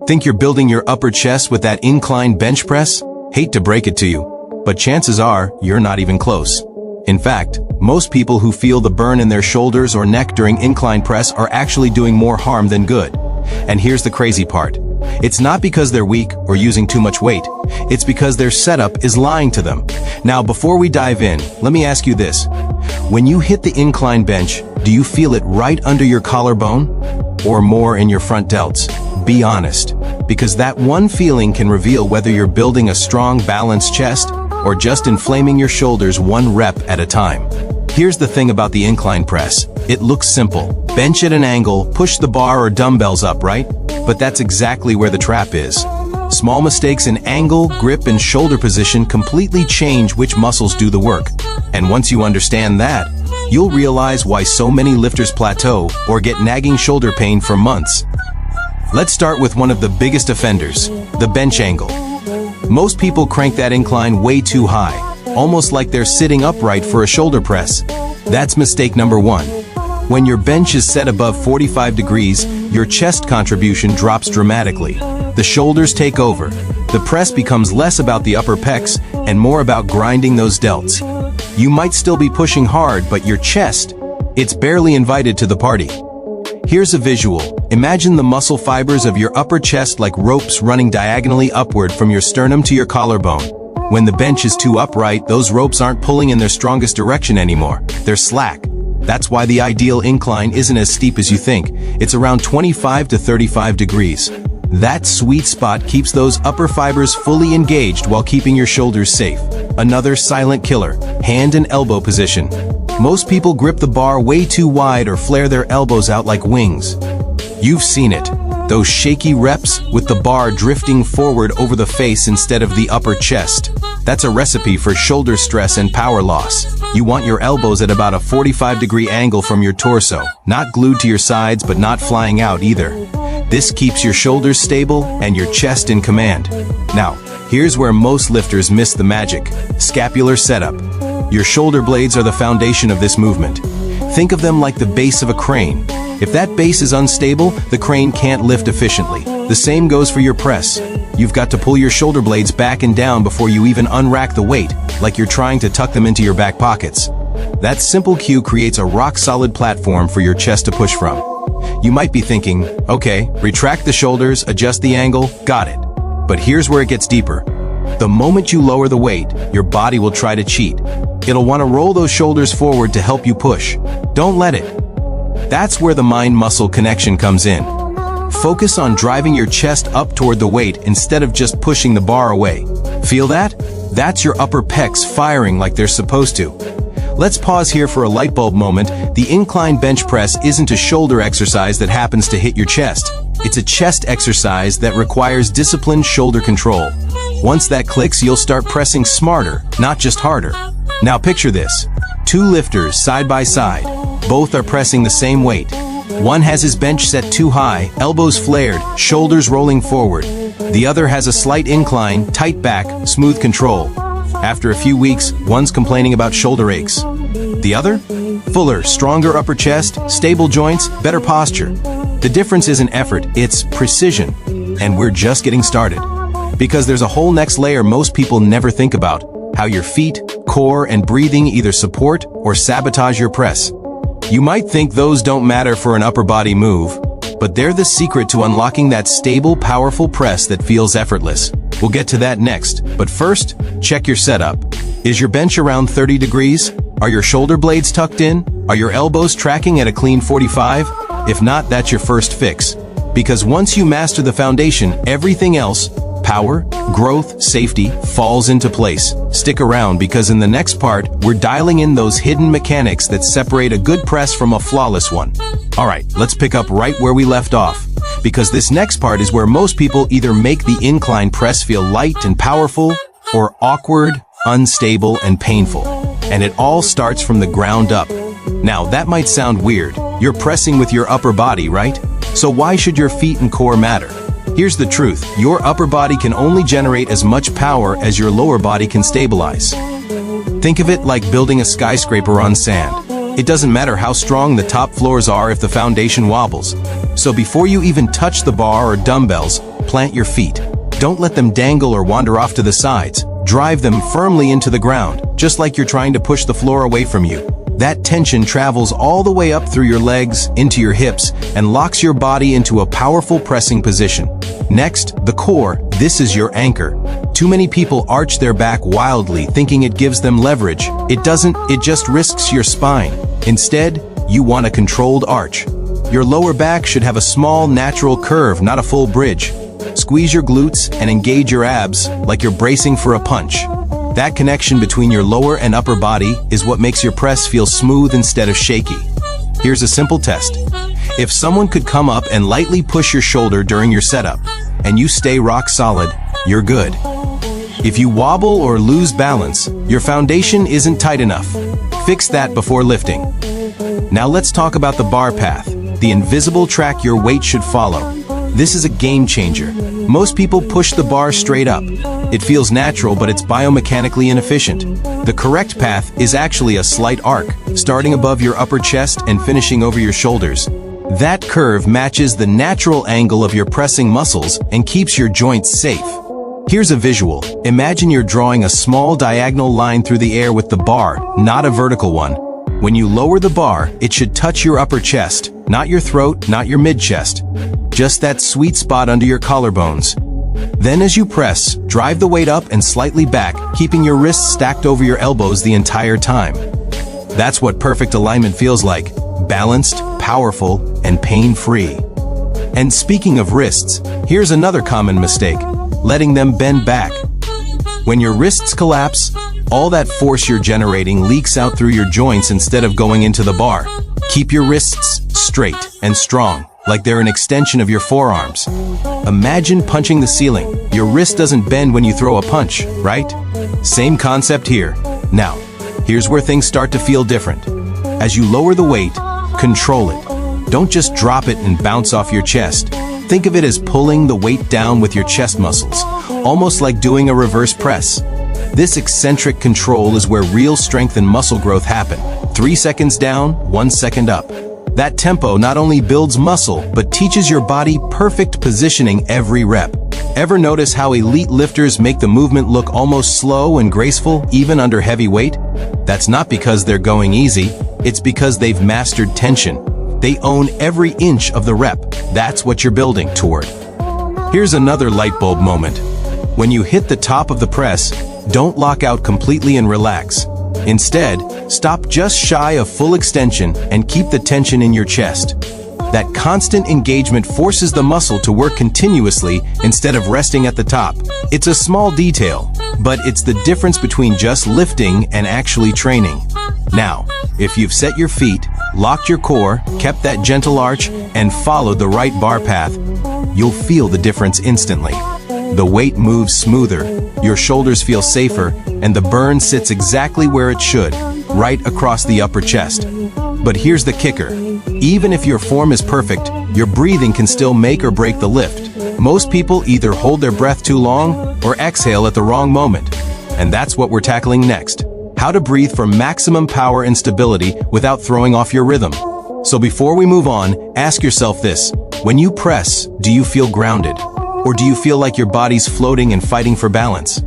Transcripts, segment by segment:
Think you're building your upper chest with that incline bench press? Hate to break it to you, but chances are you're not even close. In fact, most people who feel the burn in their shoulders or neck during incline press are actually doing more harm than good. And here's the crazy part. It's not because they're weak or using too much weight. It's because their setup is lying to them. Now, before we dive in, let me ask you this. When you hit the incline bench, do you feel it right under your collarbone? Or more in your front delts? Be honest, because that one feeling can reveal whether you're building a strong, balanced chest or just inflaming your shoulders one rep at a time. Here's the thing about the incline press. It looks simple. Bench at an angle, push the bar or dumbbells up, right? But that's exactly where the trap is. Small mistakes in angle, grip, and shoulder position completely change which muscles do the work. And once you understand that, you'll realize why so many lifters plateau or get nagging shoulder pain for months. Let's start with one of the biggest offenders, the bench angle. Most people crank that incline way too high, almost like they're sitting upright for a shoulder press. That's mistake number one. When your bench is set above 45 degrees, your chest contribution drops dramatically. The shoulders take over. The press becomes less about the upper pecs and more about grinding those delts. You might still be pushing hard, but your chest, it's barely invited to the party. Here's a visual. Imagine the muscle fibers of your upper chest like ropes running diagonally upward from your sternum to your collarbone. When the bench is too upright, those ropes aren't pulling in their strongest direction anymore. They're slack. That's why the ideal incline isn't as steep as you think. It's around 25 to 35 degrees. That sweet spot keeps those upper fibers fully engaged while keeping your shoulders safe. Another silent killer, hand and elbow position. Most people grip the bar way too wide or flare their elbows out like wings. You've seen it. Those shaky reps with the bar drifting forward over the face instead of the upper chest. That's a recipe for shoulder stress and power loss. You want your elbows at about a 45-degree angle from your torso, not glued to your sides but not flying out either. This keeps your shoulders stable and your chest in command. Now, here's where most lifters miss the magic. Scapular setup. Your shoulder blades are the foundation of this movement. Think of them like the base of a crane. If that base is unstable, the crane can't lift efficiently. The same goes for your press. You've got to pull your shoulder blades back and down before you even unrack the weight, like you're trying to tuck them into your back pockets. That simple cue creates a rock-solid platform for your chest to push from. You might be thinking, okay, retract the shoulders, adjust the angle, got it. But here's where it gets deeper. The moment you lower the weight, your body will try to cheat. It'll want to roll those shoulders forward to help you push. Don't let it. That's where the mind-muscle connection comes in. Focus on driving your chest up toward the weight instead of just pushing the bar away. Feel that? That's your upper pecs firing like they're supposed to. Let's pause here for a light bulb moment. The incline bench press isn't a shoulder exercise that happens to hit your chest. It's a chest exercise that requires disciplined shoulder control. Once that clicks, you'll start pressing smarter, not just harder. Now picture this. Two lifters side by side. Both are pressing the same weight. One has his bench set too high, elbows flared, shoulders rolling forward. The other has a slight incline, tight back, smooth control. After a few weeks, one's complaining about shoulder aches. The other? Fuller, stronger upper chest, stable joints, better posture. The difference isn't effort, it's precision. And we're just getting started. Because there's a whole next layer most people never think about. How your feet, core, and breathing either support or sabotage your press. You might think those don't matter for an upper body move, but they're the secret to unlocking that stable, powerful press that feels effortless. We'll get to that next, but first, check your setup. Is your bench around 30 degrees? Are your shoulder blades tucked in? Are your elbows tracking at a clean 45? If not, that's your first fix. Because once you master the foundation, everything else, power, growth, safety, falls into place. Stick around because in the next part, we're dialing in those hidden mechanics that separate a good press from a flawless one. Alright, let's pick up right where we left off. Because this next part is where most people either make the incline press feel light and powerful, or awkward, unstable, and painful. And it all starts from the ground up. Now, that might sound weird. You're pressing with your upper body, right? So why should your feet and core matter? Here's the truth. Your upper body can only generate as much power as your lower body can stabilize. Think of it like building a skyscraper on sand. It doesn't matter how strong the top floors are if the foundation wobbles. So before you even touch the bar or dumbbells, plant your feet. Don't let them dangle or wander off to the sides. Drive them firmly into the ground, just like you're trying to push the floor away from you. That tension travels all the way up through your legs, into your hips, and locks your body into a powerful pressing position. Next, the core. This is your anchor. Too many people arch their back wildly, thinking it gives them leverage. It doesn't, it just risks your spine. Instead, you want a controlled arch. Your lower back should have a small, natural curve, not a full bridge. Squeeze your glutes and engage your abs like you're bracing for a punch. That connection between your lower and upper body is what makes your press feel smooth instead of shaky. Here's a simple test. If someone could come up and lightly push your shoulder during your setup, and you stay rock solid, you're good. If you wobble or lose balance, your foundation isn't tight enough. Fix that before lifting. Now let's talk about the bar path, the invisible track your weight should follow. This is a game changer. Most people push the bar straight up. It feels natural, but it's biomechanically inefficient. The correct path is actually a slight arc, starting above your upper chest and finishing over your shoulders. That curve matches the natural angle of your pressing muscles and keeps your joints safe. Here's a visual. Imagine you're drawing a small diagonal line through the air with the bar, not a vertical one. When you lower the bar, it should touch your upper chest, not your throat, not your mid-chest. Just that sweet spot under your collarbones. Then as you press, drive the weight up and slightly back, keeping your wrists stacked over your elbows the entire time. That's what perfect alignment feels like. Balanced, powerful, and pain-free. And speaking of wrists, here's another common mistake: letting them bend back. When your wrists collapse, all that force you're generating leaks out through your joints instead of going into the bar. Keep your wrists straight and strong, like they're an extension of your forearms. Imagine punching the ceiling. Your wrist doesn't bend when you throw a punch, right? Same concept here. Now, here's where things start to feel different. As you lower the weight, control it. Don't just drop it and bounce off your chest. Think of it as pulling the weight down with your chest muscles, almost like doing a reverse press. This eccentric control is where real strength and muscle growth happen. 3 seconds down, 1 second up. That tempo not only builds muscle, but teaches your body perfect positioning every rep. Ever notice how elite lifters make the movement look almost slow and graceful, even under heavy weight? That's not because they're going easy, it's because they've mastered tension. They own every inch of the rep. That's what you're building toward. Here's another light bulb moment. When you hit the top of the press, don't lock out completely and relax. Instead, stop just shy of full extension and keep the tension in your chest. That constant engagement forces the muscle to work continuously instead of resting at the top. It's a small detail, but it's the difference between just lifting and actually training. Now, if you've set your feet, locked your core, kept that gentle arch, and followed the right bar path, you'll feel the difference instantly. The weight moves smoother, your shoulders feel safer, and the burn sits exactly where it should, right across the upper chest. But here's the kicker. Even if your form is perfect, your breathing can still make or break the lift. Most people either hold their breath too long or exhale at the wrong moment. And that's what we're tackling next. How to breathe for maximum power and stability without throwing off your rhythm. So before we move on, ask yourself this. When you press, do you feel grounded? Or do you feel like your body's floating and fighting for balance?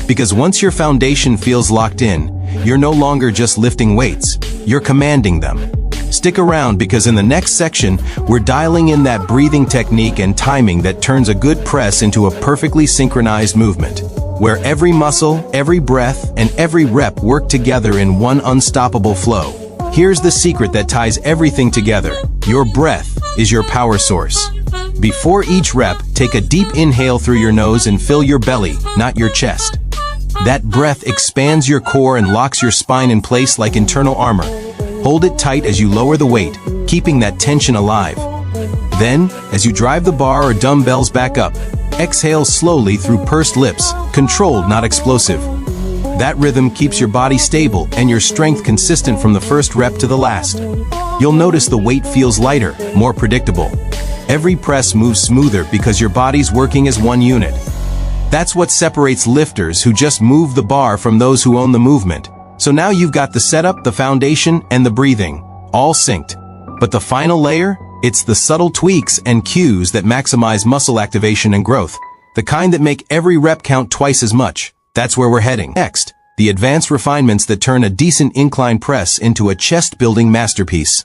Because once your foundation feels locked in, you're no longer just lifting weights, you're commanding them. Stick around because in the next section, we're dialing in that breathing technique and timing that turns a good press into a perfectly synchronized movement, where every muscle, every breath, and every rep work together in one unstoppable flow. Here's the secret that ties everything together. Your breath is your power source. Before each rep, take a deep inhale through your nose and fill your belly, not your chest. That breath expands your core and locks your spine in place like internal armor. Hold it tight as you lower the weight, keeping that tension alive. Then, as you drive the bar or dumbbells back up, exhale slowly through pursed lips, controlled, not explosive. That rhythm keeps your body stable and your strength consistent from the first rep to the last. You'll notice the weight feels lighter, more predictable. Every press moves smoother because your body's working as one unit. That's what separates lifters who just move the bar from those who own the movement. So now you've got the setup, the foundation, and the breathing, all synced. But the final layer? It's the subtle tweaks and cues that maximize muscle activation and growth, the kind that make every rep count twice as much. That's where we're heading. Next, the advanced refinements that turn a decent incline press into a chest-building masterpiece.